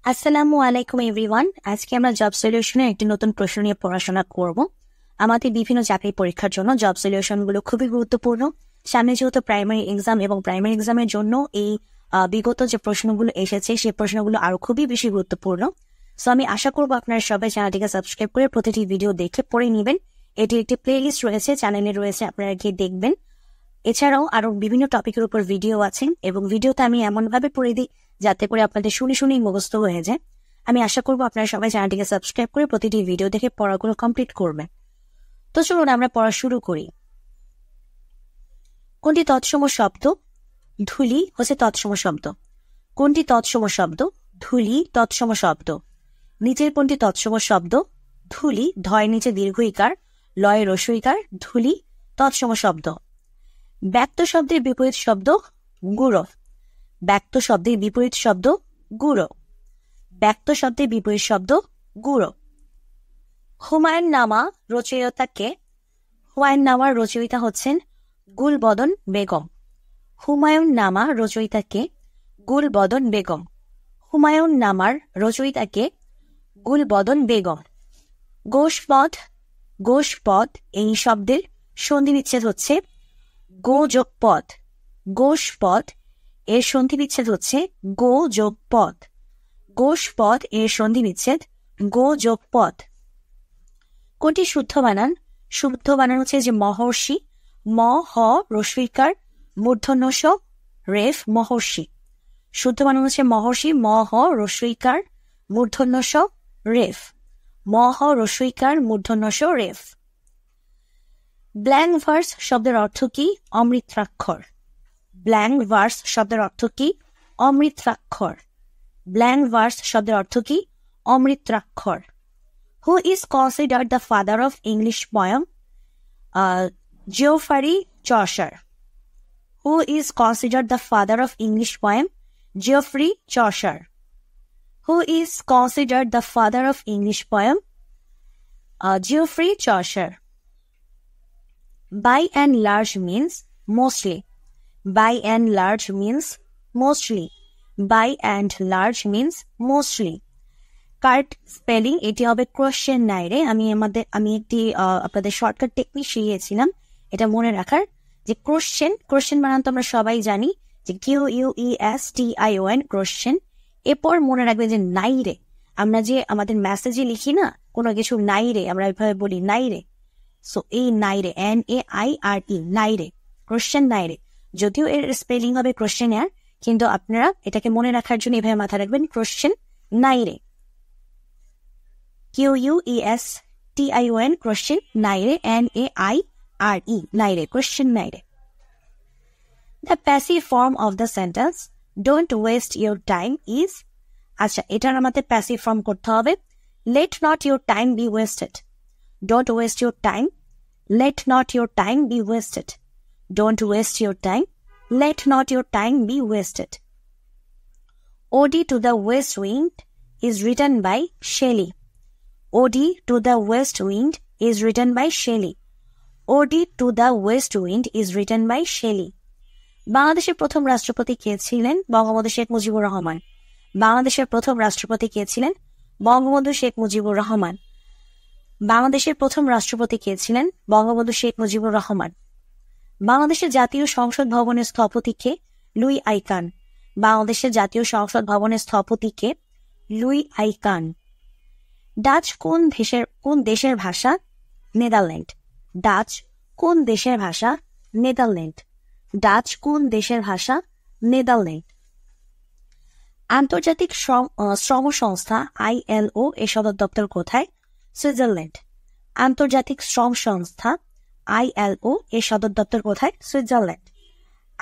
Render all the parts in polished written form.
আসসালামু আলাইকুম এভরিওয়ান। আজকে আমরা জব সলিউশনের একটি নতুন প্রশ্ন নিয়ে পড়াশোনা করব। আমাদের বিভিন্ন চাকরি পরীক্ষার জন্য জব সলিউশনগুলো খুবই গুরুত্বপূর্ণ। সামনে যেহেতু প্রাইমারি এক্সাম এবং প্রাইমারি এক্সামের জন্য এই বিগত যে প্রশ্নগুলো এসেছে সেই প্রশ্নগুলো আরো খুবই বেশি গুরুত্বপূর্ণ। সো আমি আশা করবো আপনারা সবাই চ্যানেলটিকে সাবস্ক্রাইব করে প্রতিটি ভিডিও দেখে পড়ে নেবেন। এটি একটি প্লে লিস্ট রয়েছে, চ্যানেলে রয়েছে, আপনারা গিয়ে দেখবেন। এছাড়াও আরো বিভিন্ন টপিকের উপর ভিডিও আছে এবং ভিডিওতে আমি এমনভাবে পড়ে দিই যাতে করে আপনাদের শুনেই মুখস্থ হয়ে যায়। আমি আশা করবো আপনারা সবাই চ্যানেলটিকে সাবস্ক্রাইব করে প্রতিটি ভিডিও দেখে পড়াগুলো কমপ্লিট করবেন। তো চলুন আমরা পড়া শুরু করি। কোনটি তৎসম শব্দ? ধূলি হচ্ছে তৎসম শব্দ। কোনটি তৎসম শব্দ? ধূলি তৎসম শব্দ। নিচের কোনটি তৎসম শব্দ? ধূলি, ধয় নিচে দীর্ঘ ইকার, লয় রস্য ইকার, ধূলি তৎসম শব্দ। ব্যক্ত শব্দের বিপরীত শব্দ গুঁড়ো। ব্যক্ত শব্দের বিপরীত শব্দ গুঁড়ো। ব্যক্ত শব্দের বিপরীত শব্দ গুঁড়ো। হুমায়ুন নামা রচয়িতা কে? হুমায়ুন নামার রচয়িতা হচ্ছেন গুলবদন বেগম। হুমায়ুন নামা রচয়িতা কে? গুলবদন বেগম। হুমায়ুন নামার রচয়িতা কে? গুলবদন বেগম। গোষ্পদ, গোষ্পদ এই শব্দের সন্ধি বিচ্ছেদ হচ্ছে গো যোগ পদ। গোষ্পদ এর সন্ধি বিচ্ছেদ হচ্ছে গো যোগ পদ। গোষ্পদ এর সন্ধি বিচ্ছেদ গো যোগ পদ। কোনটি শুদ্ধ বানান? শুদ্ধ বানান হচ্ছে যে মহর্ষি, ম হ রস্বইকার মূর্ধন্য ষ রেফ মহর্ষি। শুদ্ধ বানান হচ্ছে মহর্ষি, ম হ রস্বইকার মূর্ধন্য ষ রেফ। ম হ রস্বইকার মূর্ধন্য ষ রেফ। ব্ল্যাঙ্ক ভার্স শব্দের অর্থ কি? অমৃতাক্ষর। ব্ল্যাঙ্ক ভার্স শব্দের অর্থ কি? অমৃতাক্ষর। ব্ল্যাঙ্ক ভার্স শব্দের অর্থ কি? অমৃতাক্ষর। Who is considered the father of English poem? Geoffrey Chaucer. Who is considered the father of English poem? Geoffrey Chaucer. Who is considered the father of English poem? Geoffrey Chaucer. By and large means mostly. By and large means mostly. By and large means mostly. Correct spelling এটি হবে question নাইরে। আমি একটি আপনাদের shortcut technique শিখিয়েছিলাম এটা মনে রাখার, যে question বানান তো আমরা সবাই জানি যে QUESTION কোশ্চেন। এরপর মনে রাখবে যে নাইরে, আমরা যে আমাদের মেসেজে লিখি না কোনো কিছু নাইরে, আমরা এভাবে বলি নাইরে। সো এই নাইরে, NAIRE, নাইরে, কোশ্চেন নাইরে। যদিও এর স্পেলিং হবে কোশ্চেন এর, কিন্তু আপনারা এটাকে মনে রাখার জন্য এভাবে মাথায় রাখবেন questionnaire. QUESTION questionnaire, NAIRE, নাইরে, questionnaire. The passive form of the sentence don't waste your time is, আচ্ছা এটার আমাদের প্যাসিভ ফর্ম করতে হবে। Let not your time be wasted. Don't waste your time. Let not your time be wasted. Don't waste your time. Let not your time be wasted. Ode to the West Wind is written by Shelley. Ode to the West Wind is written by Shelley. Ode to the West Wind is written by Shelley. বাংলাদেশের প্রথম রাষ্ট্রপতি কে ছিলেন? বঙ্গবন্ধু শেখ মুজিবুর রহমান। বাংলাদেশের প্রথম রাষ্ট্রপতি কে ছিলেন? বঙ্গবন্ধু শেখ মুজিবুর রহমান। বাংলাদেশের প্রথম রাষ্ট্রপতি কে ছিলেন? বঙ্গবন্ধু শেখ মুজিবুর রহমান। বাংলাদেশের জাতীয় সংসদ ভবনের স্থপতি কে? Luis icon. বাংলাদেশের জাতীয় সংসদ ভবনের স্থপতি কে? Luis icon. ডাচ কোন দেশের ভাষা? নেদারল্যান্ড। ডাচ কোন দেশের ভাষা? নেদারল্যান্ড। ডাচ কোন দেশের ভাষা? নেদারল্যান্ড। আন্তর্জাতিক শ্রম সংস্থা ILO এর সদর দপ্তর কোথায়? সুইজারল্যান্ড। আন্তর্জাতিক শ্রম সংস্থা ILO এর সদর দপ্তর কোথায়? সুইজারল্যান্ড।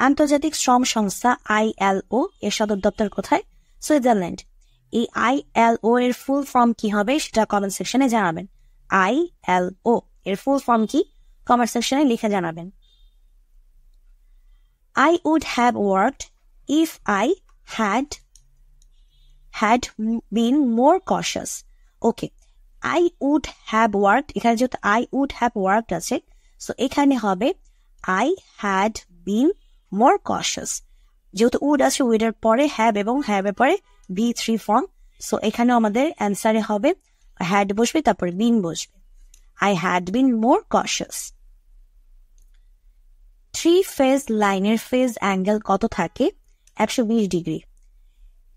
আন্তর্জাতিক শ্রম সংস্থা ILO এর সদর দপ্তর কোথায়? সুইজারল্যান্ড। এই ILO এর ফুল ফর্ম কি হবে সেটা কমেন্ট সেকশনে জানাবেন। ILO এর ফুল ফর্ম কি? কমেন্ট সেকশনে লিখে জানাবেন। I would have worked if I had been more cautious. Okay. I would have worked, এখানে যেহেতু I would have worked আছে, সো এখানে হবে I had been more cautious। যেহেতু would আছে, would এর পরে have এবং have এর পরে be3 ফর্ম, সো এখানেও আমাদের অ্যান্সারে হবে হ্যাড বসবে, তারপরে বিন বসবে। I had been more কশাস। 3 phase লাইনের ফেজ অ্যাঙ্গেল কত থাকে? 120 ডিগ্রি।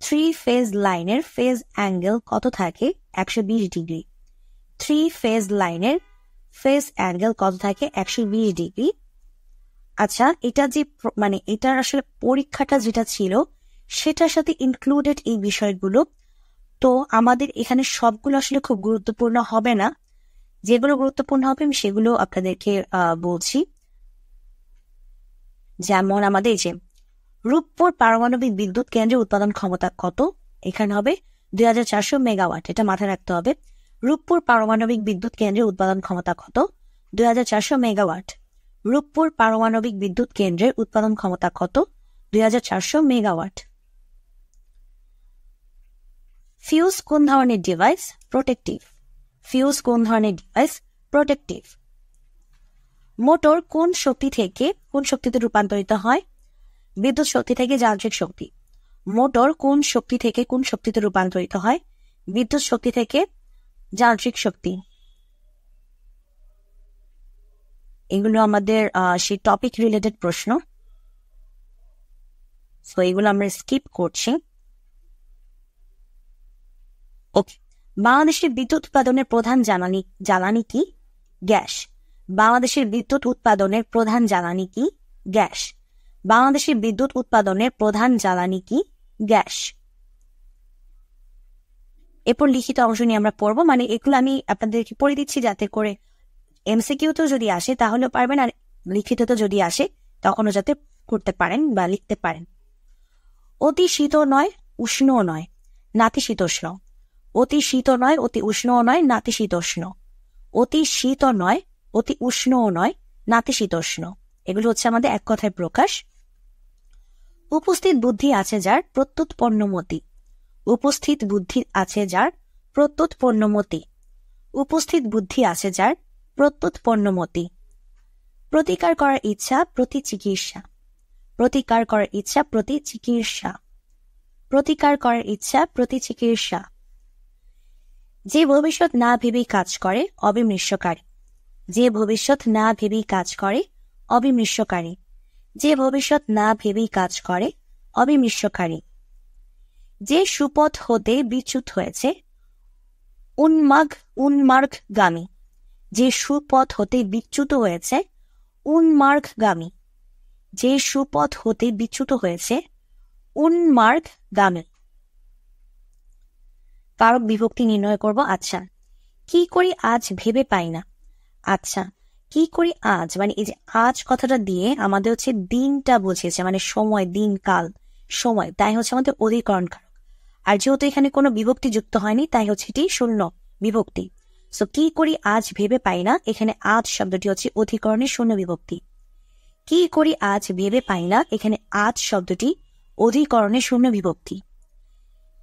3 ফেজ লাইনের ফেজ অ্যাঙ্গেল কত থাকে? 120 ডিগ্রি। 3 ফেজ লাইনের ফেজ অ্যাঙ্গেল কত থাকে? 120 ডিগ্রি। আচ্ছা, এটা যে মানে এটার আসলে পরীক্ষাটা যেটা ছিল সেটার সাথে ইনক্লুডেড এই বিষয়গুলো, তো আমাদের এখানে সবগুলো আসলে খুব গুরুত্বপূর্ণ হবে না। যেগুলো গুরুত্বপূর্ণ হবে আমি সেগুলো আপনাদেরকে বলছি। যেমন আমাদের যে রূপপুর পারমাণবিক বিদ্যুৎ কেন্দ্রের উৎপাদন ক্ষমতা কত? এখানে হবে 2400 মেগাওয়াট। এটা মাথায় রাখতে হবে। রূপপুর পারমাণবিক বিদ্যুৎ কেন্দ্রের উৎপাদন ক্ষমতা কত? 2400 মেগাওয়াট। রূপপুর পারমাণবিক বিদ্যুৎ কেন্দ্রের উৎপাদন ক্ষমতা কত? 2400 মেগাওয়াট। ফিউজ কোন ধরনের ডিভাইস? প্রোটেক্টিভ। ফিউজ কোন ধরনের ডিভাইস? প্রোটেক্টিভ। মোটর কোন শক্তি থেকে কোন শক্তিতে রূপান্তরিত হয়? বিদ্যুৎ শক্তি থেকে যান্ত্রিক শক্তি। মোটর কোন শক্তি থেকে কোন শক্তিতে রূপান্তরিত হয়? বিদ্যুৎ শক্তি থেকে যান্ত্রিক শক্তি। এগুলো আমাদের সেই টপিক রিলেটেড প্রশ্ন, তো এগুলো আমরা স্কিপ করছি। ওকে, বাংলাদেশের বিদ্যুৎ উৎপাদনের প্রধান জ্বালানি কি? গ্যাস। বাংলাদেশের বিদ্যুৎ উৎপাদনের প্রধান জ্বালানি কি? গ্যাস। বাংলাদেশের বিদ্যুৎ উৎপাদনের প্রধান জ্বালানি কি? গ্যাস। এরপর লিখিত অংশ নিয়ে আমরা পড়বো, মানে এগুলো আমি আপনাদেরকে পড়ে দিচ্ছি যাতে করে এমসিকিউতেও যদি আসে তাহলেও পারবেন, আর লিখিততেও যদি আসে তখনও যাতে করতে পারেন বা লিখতে পারেন। অতি শীত নয় উষ্ণও নয়, নাতিশীতোষ্ণ। অতি শীত নয় অতি উষ্ণও নয়, নাতিশীতোষ্ণ। অতি শীত নয় অতি উষ্ণও নয়, নাতিশীতোষ্ণ। এগুলো হচ্ছে আমাদের এক কথায় প্রকাশ। উপস্থিত বুদ্ধি আছে যার, প্রত্যুৎপন্নমতি। উপস্থিত বুদ্ধি আছে যার, প্রত্যুৎপন্নমতি। উপস্থিত বুদ্ধি আছে যার, প্রত্যুৎপন্নমতি। প্রতিকার করার ইচ্ছা, প্রতিচিকিৎসা। প্রতিকার করার ইচ্ছা, প্রতিচিকিৎসা। প্রতিকার করার ইচ্ছা, প্রতিচিকিৎসা। যে ভবিষ্যৎ না ভেবেই কাজ করে, অবিমৃষ্যকারী। যে ভবিষ্যৎ না ভেবেই কাজ করে, অবিমৃষ্যকারী। যে ভবিষ্যৎ না ভেবেই কাজ করে, অবিমৃষ্যকারী। যে সুপথ হতে বিচ্যুত হয়েছে, উন্মার্গগামী। যে সুপথ হতে বিচ্যুত হয়েছে, উন্মার্গগামী। যে সুপথ হতে বিচ্যুত হয়েছে, উন্মার্গগামী। কারক বিভক্তি নির্ণয় করব। আচ্ছা, কি করি আজ ভেবে পাই না। আচ্ছা, কি করি আজ মানে এই যে আজ কথাটা দিয়ে আমাদের হচ্ছে দিনটা বুঝিয়েছে, মানে সময়, দিন, কাল, সময়, তাই হচ্ছে আমাদের অধিকরণ কারক। আর যেহেতু এখানে কোনো বিভক্তি যুক্ত হয়নি তাই হচ্ছে এটি শূন্য বিভক্তি। সো কি করি আজ ভেবে পাই না, এখানে আজ শব্দটি হচ্ছে অধিকরণের শূন্য বিভক্তি। কি করি আজ ভেবে পাই না, এখানে আজ শব্দটি অধিকরণের শূন্য বিভক্তি।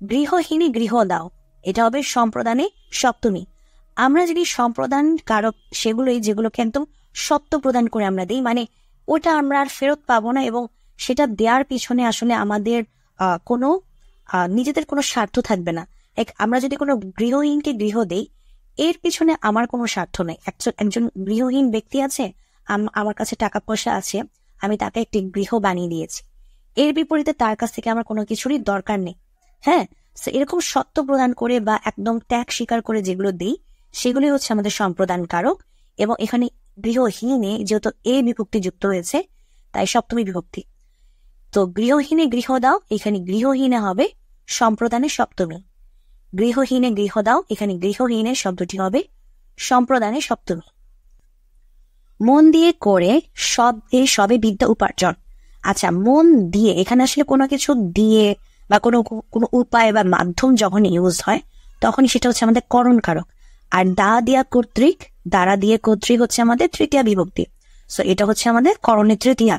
গৃহহীনে গৃহ দাও, এটা হবে সম্প্রদানে সপ্তমী। আমরা যদি সম্প্রদান কারক সেগুলোই যেগুলোকে একদম সত্য প্রদান করে আমরা দিই, মানে ওটা আমরা আর ফেরত পাবো না, এবং সেটা দেওয়ার পিছনে আসলে আমাদের কোনো নিজেদের কোনো স্বার্থ থাকবে না। আমরা যদি কোনো গৃহহীনকে গৃহ দেই, এর পিছনে আমার কোনো স্বার্থ নেই। একজন গৃহহীন ব্যক্তি আছে, আমার কাছে টাকা পয়সা আছে, আমি তাকে একটি গৃহ বানিয়ে দিয়েছি, এর বিপরীতে তার কাছ থেকে আমার কোনো কিছুরই দরকার নেই। হ্যাঁ, এরকম সত্য প্রদান করে বা একদম ত্যাগ স্বীকার করে যেগুলো দিই সেগুলি হচ্ছে আমাদের সম্প্রদান কারক। এবং এখানে গৃহহীনে যেহেতু এ বিভক্তি যুক্ত হয়েছে তাই সপ্তমী বিভক্তি। তো গৃহহীনে গৃহ দাও, এখানে গৃহহীনে হবে সম্প্রদানের সপ্তমী। গৃহহীনে গৃহ দাও, এখানে গৃহহীনের শব্দটি হবে সম্প্রদানের সপ্তমী। মন দিয়ে করে সবে বিদ্যা উপার্জন। আচ্ছা, মন দিয়ে এখানে আসলে কোনো কিছু দিয়ে বা কোনো উপায় বা মাধ্যম যখন ইউজ হয় তখন সেটা হচ্ছে আমাদের করণ কারক। আর দ্বারা দিয়ে কর্তৃক হচ্ছে আমাদের তৃতীয়া বিভক্তি। সো এটা হচ্ছে আমাদের করণের তৃতীয়া।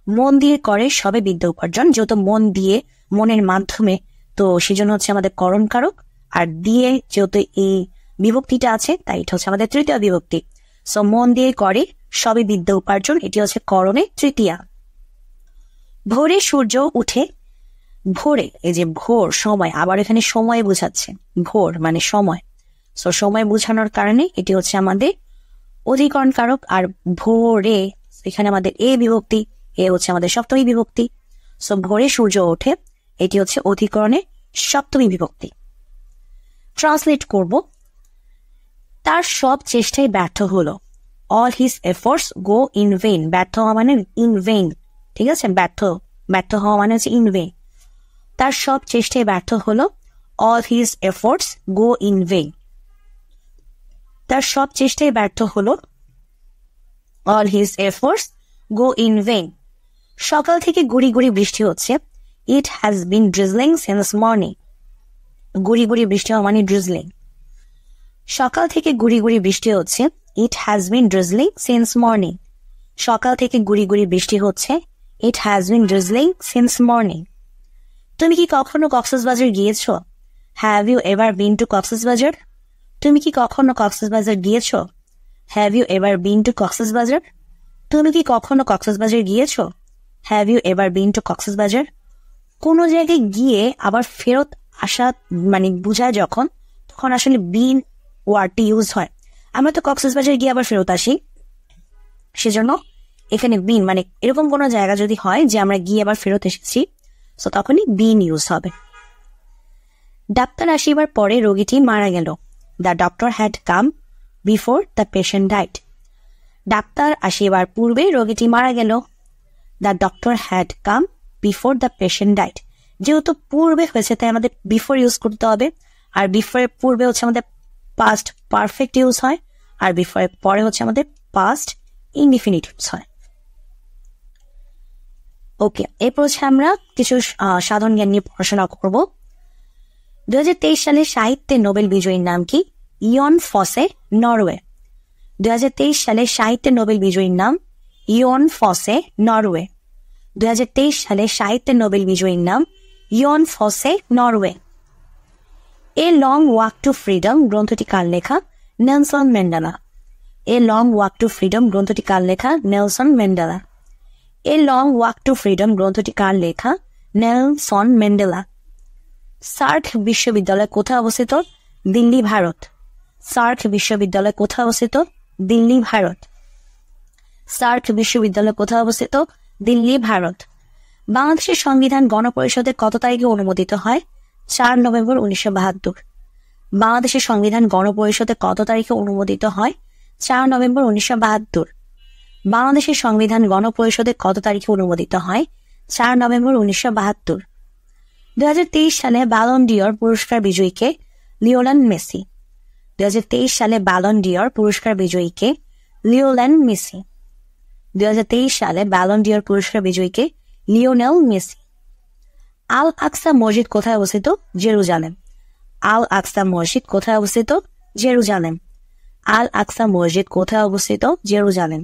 মন দিয়ে করে সবে বিদ্যা উপার্জন, যেহেতু মন দিয়ে, মনের মাধ্যমে, তো সেজন্য হচ্ছে আমাদের করণ কারক। আর দিয়ে যেহেতু এই বিভক্তিটা আছে তাই এটা হচ্ছে আমাদের তৃতীয় বিভক্তি। সো মন দিয়ে করে সবে বিদ্যা উপার্জন, এটি হচ্ছে করণের তৃতীয়া। ভোরে সূর্য উঠে ভোরে, এই যে ভোর সময়, আবার এখানে সময় বোঝাচ্ছে, ভোর মানে সময়, সো সময় বোঝানোর কারণে এটি হচ্ছে আমাদের অধিকরণ কারক। আর ভোরে এখানে আমাদের এ বিভক্তি, এ হচ্ছে আমাদের সপ্তমী বিভক্তি, সো ভোরে সূর্য ওঠে, এটি হচ্ছে অধিকরণের সপ্তমী বিভক্তি। ট্রান্সলেট করব, তার সব চেষ্টাই ব্যর্থ হলো। All his efforts go in vein, ব্যর্থ হওয়া মানে ইন ভেইন, ঠিক আছে, ব্যর্থ হওয়া মানে হচ্ছে ইন ভেইন। তার সব চেষ্টাই ব্যর্থ হলো। All his efforts go in vein, তার সব চেষ্টাই ব্যর্থ হলো। All his efforts go in vein. সকাল থেকে গুড়ি গুড়ি বৃষ্টি হচ্ছে। It has been drizzling since morning, গুড়ি গুড়ি বৃষ্টি হওয়া মানে ড্রিজলিং। সকাল থেকে গুড়ি গুড়ি বৃষ্টি হচ্ছে। It has been drizzling since morning, সকাল থেকে গুড়ি গুড়ি বৃষ্টি হচ্ছে। It has been drizzling since morning. তুমি কি কখনো কক্সবাজার গিয়েছো? Have you ever been to Cox's Bazar? তুমি কি কখনো কক্সবাজার গিয়েছো? Have you ever been to Cox's Bazar? তুমি কি কখনো কক্সবাজার গিয়েছো? Have you ever been to Cox's Bazar? কোনো জায়গায় গিয়ে আবার ফেরত আসা মানে বোঝায় যখন, তখন আসলে বিন ওয়ার্ডটি ইউজ হয়। আমরা তো কক্সবাজার গিয়ে আবার ফেরত আসি, সেজন্য এখানে বিন মানে এরকম কোনো জায়গা যদি হয় যে আমরা গিয়ে আবার ফেরত এসেছি, তো তখনই বিন ইউজ হবে। ডাক্তার আসিবার পরে রোগীটি মারা গেল। The doctor had come before the patient died, ডাক্তার আসিবার পূর্বে রোগীটি মারা গেল। The doctor had come before the patient died, যেহেতু পূর্বে হয়েছে তাই আমাদের বিফোর ইউজ করতে হবে। আর বিফোরের পূর্বে হচ্ছে আমাদের পাস্ট পারফেক্ট ইউজ হয়, আর বিফোরের পরে হচ্ছে আমাদের পাস্ট ইনডিফিনিট ইউজ হয়। ওকে, এরপর হচ্ছে আমরা কিছু সাধারণ জ্ঞান নিয়ে পড়াশোনা করব। 2023 সালে সাহিত্যে নোবেল বিজয়ীর নাম কি? ইয়ন ফসে, নরওয়ে। 2023 সালে সাহিত্যে নোবেল বিজয়ীর নাম ইয়ন ফসে, নরওয়ে। 2023 সালে সাহিত্যে নোবেল বিজয়ীর নাম Jon Fosse, Norway. A long walk to freedom গ্রন্থটি কার লেখা? Nelson Mandela. A long walk to freedom গ্রন্থটি কার লেখা? Nelson Mandela. A long walk to freedom গ্রন্থটি কার লেখা? Nelson Mandela. সার্ক বিশ্ববিদ্যালয় কোথায় অবস্থিত? দিল্লি, ভারত। সার্ক বিশ্ববিদ্যালয় কোথায় অবস্থিত? দিল্লি, ভারত। সার্ক বিশ্ববিদ্যালয় কোথায় অবস্থিত? দিল্লি, ভারত। বাংলাদেশের সংবিধান গণপরিষদে কত তারিখে অনুমোদিত হয়? 4 নভেম্বর 1972। বাংলাদেশের সংবিধান গণপরিষদে কত তারিখে অনুমোদিত হয়? 4 নভেম্বর 1972। বাংলাদেশের সংবিধান গণপরিষদে কত তারিখে অনুমোদিত হয়? 4 নভেম্বর 1972। 2023 সালে ব্যালন ডি'র পুরস্কার বিজয়ীকে? Lionel Messi. 2023 সালে ব্যালন ডি'র পুরস্কার বিজয়ীকে? Lionel Messi. 2023 সালে ব্যালন ডি'র পুরস্কার বিজয়ীকে? Lionel Messi. আল আকসা মসজিদ কোথায় অবস্থিত? জেরুজালেম। আল আকসা মসজিদ কোথায় অবস্থিত? জেরুজালেম। আল আকসা মসজিদ কোথায় অবস্থিত? জেরুজালেম।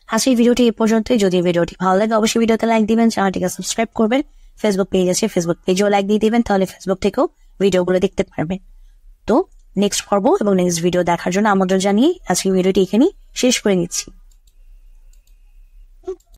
আজকের ভিডিওটি এই পর্যন্তই। যদি ভিডিওটি ভালো লাগে অবশ্যই ভিডিওতে লাইক দিবেন, চ্যানেলটিকে সাবস্ক্রাইব করবেন। ফেসবুক পেজ আছে, ফেসবুক পেজেও লাইক দিয়ে দিবেন, তাহলে ফেসবুক থেকেও ভিডিওগুলো দেখতে পারবেন। তো নেক্সট পর্ব এবং নেক্সট ভিডিও দেখার জন্য আমন্ত্রণ জানিয়ে আজকের ভিডিওটি এখানেই শেষ করে নিচ্ছি।